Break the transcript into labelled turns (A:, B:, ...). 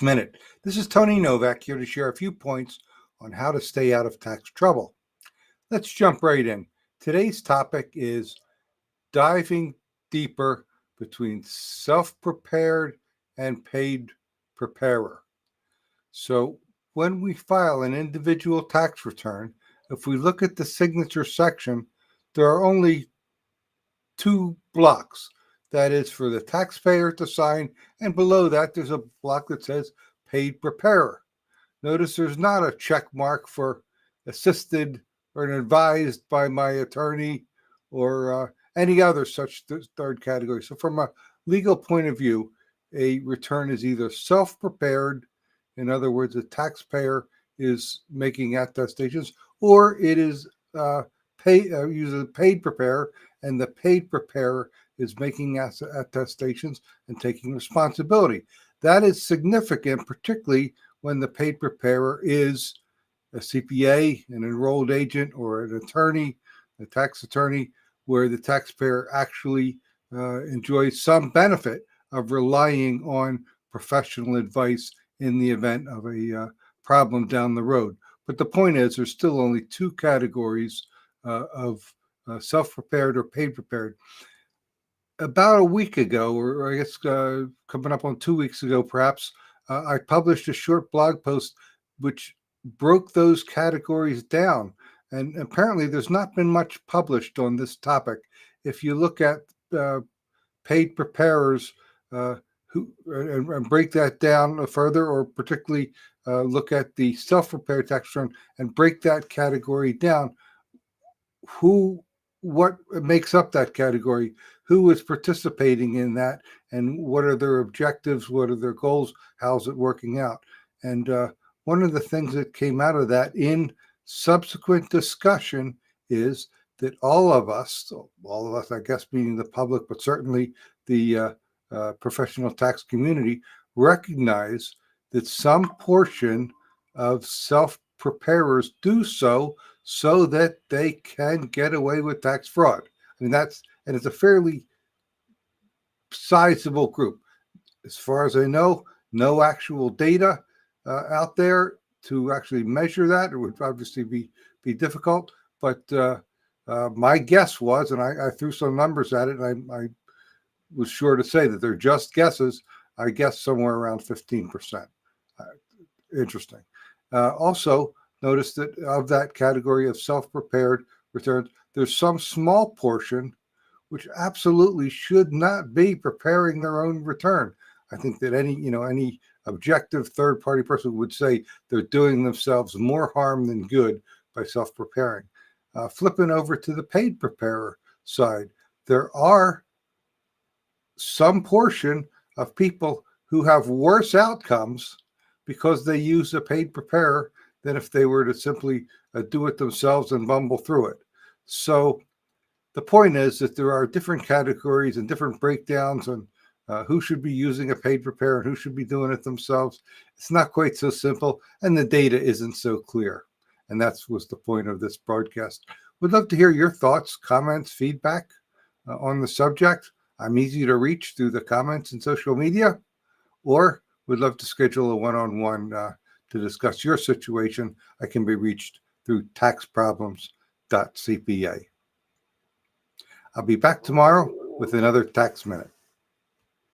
A: Minute. This is Tony Novak here to share a few points on how to stay out of tax trouble. Let's jump right in. Today's topic is diving deeper between self-prepared and paid preparer. So when we file an individual tax return, if we look at the signature section, there are only two blocks. That is for the taxpayer to sign, and below that there's a block that says paid preparer. Notice there's not a check mark for assisted or advised by my attorney or any other such third category. So from a legal point of view, a return is either self-prepared, in other words, the taxpayer is making attestations, or it is uses a paid preparer, and the paid preparer is making attestations and taking responsibility. That is significant, particularly when the paid preparer is a CPA, an enrolled agent, or an attorney, a tax attorney, where the taxpayer actually enjoys some benefit of relying on professional advice in the event of a problem down the road. But the point is, there's still only two categories of self-prepared or paid prepared. About a week ago, or I guess coming up on 2 weeks ago, perhaps, I published a short blog post which broke those categories down. And apparently there's not been much published on this topic. If you look at paid preparers and break that down further, or particularly look at the self-prepared tax return and break that category down, what makes up that category, who is participating in that, and what are their objectives, what are their goals, how's it working out. And one of the things that came out of that in subsequent discussion is that all of us, I guess, meaning the public, but certainly the professional tax community, recognize that some portion of self-preparers do so that they can get away with tax fraud. I mean, and it's a fairly sizable group. As far as I know, no actual data out there to actually measure that. It would obviously be difficult, but my guess was, and I threw some numbers at it, and I was sure to say that they're just guesses. I guess somewhere around 15%. Interesting. Also, notice that of that category of self-prepared returns, there's some small portion which absolutely should not be preparing their own return. I think that any objective third-party person would say they're doing themselves more harm than good by self-preparing. Flipping over to the paid preparer side, there are some portion of people who have worse outcomes because they use a paid preparer than if they were to simply do it themselves and bumble through it. So the point is that there are different categories and different breakdowns on who should be using a paid preparer and who should be doing it themselves. It's not quite so simple, and the data isn't so clear. And that was the point of this broadcast. We'd love to hear your thoughts, comments, feedback on the subject. I'm easy to reach through the comments and social media, or we'd love to schedule a one-on-one to discuss your situation. I can be reached through taxproblems.cpa. I'll be back tomorrow with another Tax Minute.